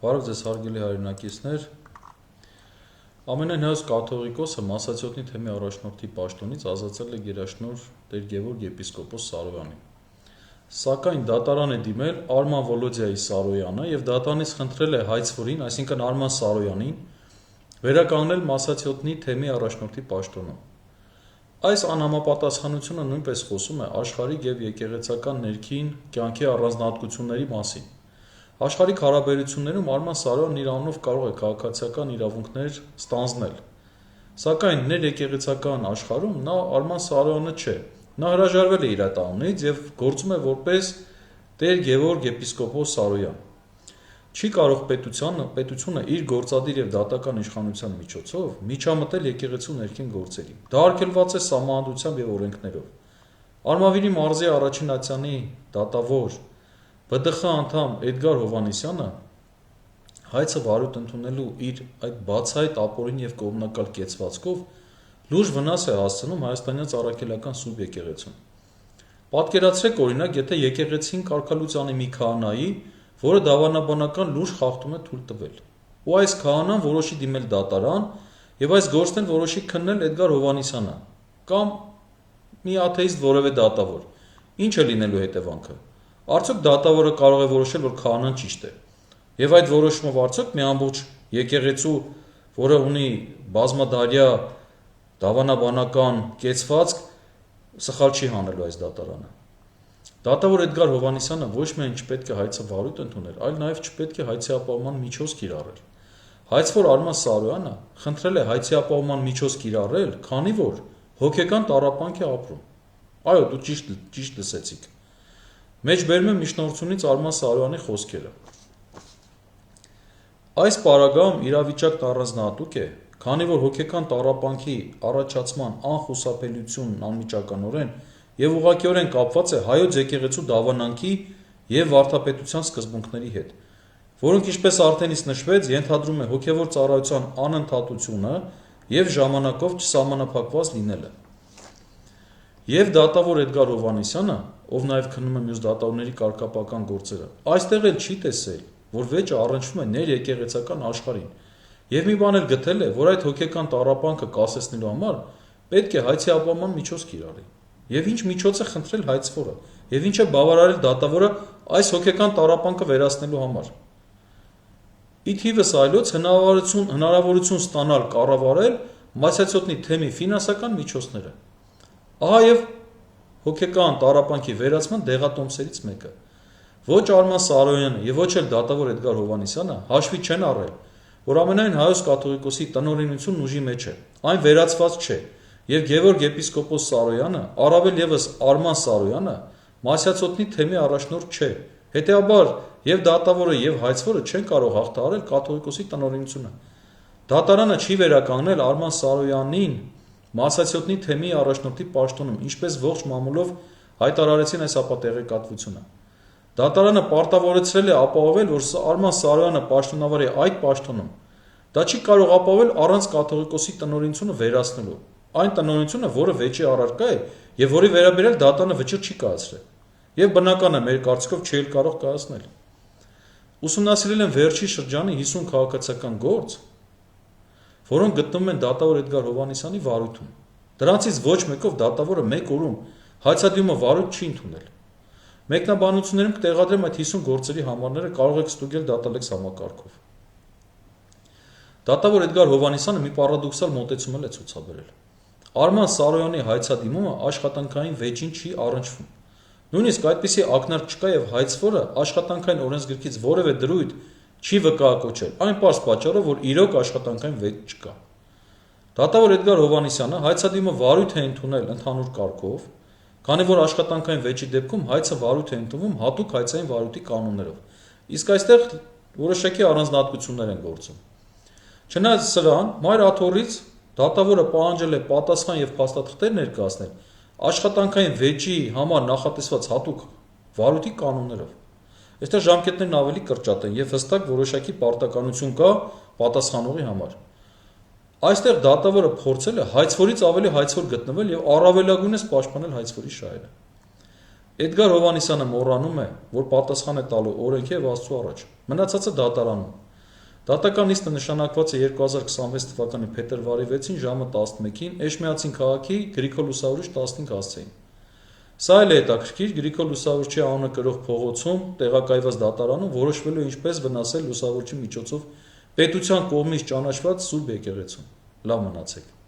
Բարև ձեզ հարգելի հայրենակիցներ, ամենահայոց կաթողիկոսը Մասացիոտնի թեմի առաջնորդի պաշտոնից ազատել է գերաշնորհ Տեր Գևորգ եպիսկոպոս Սարոյանին։ Սակայն դատարան է դիմել Արման Վոլոդիայի Սարոյանը և դատարանից խնդրել է հայցվորին, այսինքն Արման Սարոյանին, վերականգնել Մասացիոտնի թեմի առաջնորդի պաշտոնում։ Այս անհամապատասխանությունը նույնպես խոսում է աշխարհիկ և եկեղեցական ներքին կյանքի առանձնահատկությունների մասին։ Աշխարհիկ հարաբերություններում Արման Սարոյանն իր անունով կարող է քաղաքացիական իրավունքներ ստանձնել, սակայն ներեկեղեցական աշխարհում նա Արման Սարոյանը չէ, նա հրաժարվել է իր այդ անունից և գործում է որպես Տեր Գևորգ եպիսկոպոս Սարոյան։ Չի կարող պետությունը իր գործադիր և դատական իշխանության միջոցով միջամտել եկեղեցու ներքին գործերի։ Դա արգելված է սահմանադրությամբ և օրենքներով։ Արմավիրի մարզի առաջին ատյանի դատավոր ԲԴԽ անդամ Էդգար Հովհաննիսյանը հայցը վարույթ ընդունելու իր այդ բացահայտ ապօրինի և կողմնակալ կեցվածքով լուրջ վնաս է հասցնում հայաստանյան առաքելական Սուրբ եկեղեցուն։ Պատկերացրեք օրինակ, եթե եկեղեցին կարգալուծանի մի քահանայի, որը դավանաբանական լուրջ խախտում է թույլ տվել, ու այս քահանան որոշի դիմել դատարան և այս գործն էլ որոշի քննել Էդգար Հովհաննիսյանը կամ մի աթեիստ որևէ դատավոր, ինչ է լինելու հետևանքը։ Արդյոք դատավորը կարող է որոշել, որ քահանան ճիշտ է, և այդ որոշումով արդյոք մի ամբողջ եկեղեցու, որը ունի բազմադարյա դավանաբանական կեցվածք, սխալ չի հանելու այս դատարանը։ Դատավոր Էդգար Հովհաննիսյանը ոչ միայն չպետք է հայցը վարույթ ընդունել, այլ նաև չպետք է հայցի ապահովման միջոց կիրառել։ Հայցվոր Արման Սարոյանը խնդրել է հայցի ապահովման միջոց կիրառել, քանի որ հոգեկան տառապանք է ապրում։ Այո, դուք ճիշտ լսեցիք։ Մեջբերում եմ միջնորդությունից Արման Սարոյանի խոսքերը։ Այս պարագայում իրավիճակն առանձնահատուկ է, քանի որ հոգեկան տառապանքի առաջացման անխուսափելիությունն անմիջականորեն և ուղղակիորեն կապված է հայոց եկեղեցու դավանանքի և վարդապետության սկզբունքների հետ, որոնք, ինչպես արդեն իսկ նշվեց, ենթադրում է հոգևոր ծառայության անընդհատությունը և ժամանակով չսահմանափակված լինելը։ Եվ դատավոր Էդգար Հովհաննիսյանը, ով նաև քննում է մյուս դատավորների կարգապահական գործերը, այստեղ էլ չի տեսել, որ վեճը առնչվում է ներեկեղեցական աշխարհին, և մի բան էլ գտել է, որ այդ հոգեկան տառապանքը կասեցնելու համար պետք է հայցի ապահովման միջոց կիրառի։ Եվ ինչ միջոց է խնդրել հայցվորը, և ինչ է բավարարել դատավորը այս հոգեկան տառապանքը վերացնելու համար։ Ի թիվս այլոց հնարավորություն ստանալ կառավարել Մասացիոտնի թեմի ֆինանսական միջոցները։ Ահա և հոգեկան տառապանքի վերացման դեղատոմսերից մեկը։ Ոչ Արման Սարոյանը և ոչ էլ դատավոր Էդգար Հովհաննիսյանը հաշվի չեն առել, որ ամենայն հայոց կաթողիկոսի տնօրինությունն ուժի մեջ է, այն վերացված չէ, և Գևորգ եպիսկոպոս Սարոյանը, առավել ևս Արման Սարոյանը Մասացիոտնի թեմի առաջնորդ չէ, հետևաբար և դատավորը և հայցվորը չեն կարող հաղթահարել կաթողիկոսի տնօրինությունը։ Դատարանը չի վերականգնել Արման Սարոյանին Մասացիոտնի թեմի առաջնորդի պաշտոնում, ինչպես ողջ մամուլով հայտարարեցին այս ապատեղեկատվությունը։ Դատարանը պարտավորեցրել է ապահովել, որ Արման Սարոյանը պաշտոնավարի այդ պաշտոնում։ Դա չի կարող ապահովել առանց կաթողիկոսի տնօրինությունը վերացնելու, այն տնօրինությունը, որը վեճի առարկա է և որի վերաբերյալ դատանը վճիռ չի կայացրել, և բնական է, մեր կարծիքով չի էլ կարող կայացնել։ Ուսումնասիրել են վերջի շրջանի 50 քաղաքացիական գործ, որոնք գտնվում են դատավոր Էդգար Հովհաննիսյանի վարույթում։ Դրանցից ոչ մեկով դատավորը մեկ օրում հայցադիմը վարույթ չի ընդունել։ Մեկնաբանություններում կտեղադրեմ այդ 50 գործերի համարները, կարող եք ստուգել Datalytics համակարգով։ Դատավոր Էդգար Հովհաննիսյանը մի պարադոքսալ մոտեցում է ցուցաբերել։ Արման Սարոյանի հայցադիմումը աշխատանքային վեճին չի առնչվում։ Նույնիսկ այդպիսի ակնարկ չկա և հայցվորը աշխատանքային օրենսգրքից որևէ դրույթ չի վկայակոչել, այն պարզ պատճառով, որ իրոք աշխատանքային վեճ չկա։ Դատավոր Էդգար Հովհաննիսյանը հայցադիմը վարույթ է ընդունել ընդհանուր կարգով, քանի որ աշխատանքային վեճի դեպքում հայցը վարույթ է ընդունվում հատուկ հայցային վարույթի կանոններով, իսկ այստեղ որոշակի առանձնահատկություններ են գործում։ Չնայած սրան, մայր աթոռից դատավորը պահանջել է պատասխան և փաստաթղթեր ներկայացնել աշխատանքային վեճի համար նախատեսված հատուկ վարույթի կանոններով։ Այստեղ ժամկետներն ավելի կրճատ են և հստակ որոշակի պարտականություն կա պատասխանողի համար։ Այստեղ դատավորը փորձել է հայցվորից ավելի հայցվոր գտնվել և առավելագույնս պաշտպանել հայցվորի շահերը։ Էդգար Հովհաննիսյանը մոռանում է, որ պատասխան է տալու օրենքի և Աստծու առաջ, մնացածը դատարանում, Դատական նիստը նշանակված է 2026 թվականի փետրվարի 6-ին ժամը 11-ին Էշմիածին քաղաքի Գրիգոր Լուսավորիչ 15 հասցեին։ Սա էլ է հետաքրքիր, Գրիգոր Լուսավորչի անունը կրող փողոցում տեղակայված դատարանում որոշվելու է ինչպես վնասել Լուսավորչի միջոցով պետության կողմից ճանաչված Սուրբ եկեղեցուն։ Լավ մնացեք։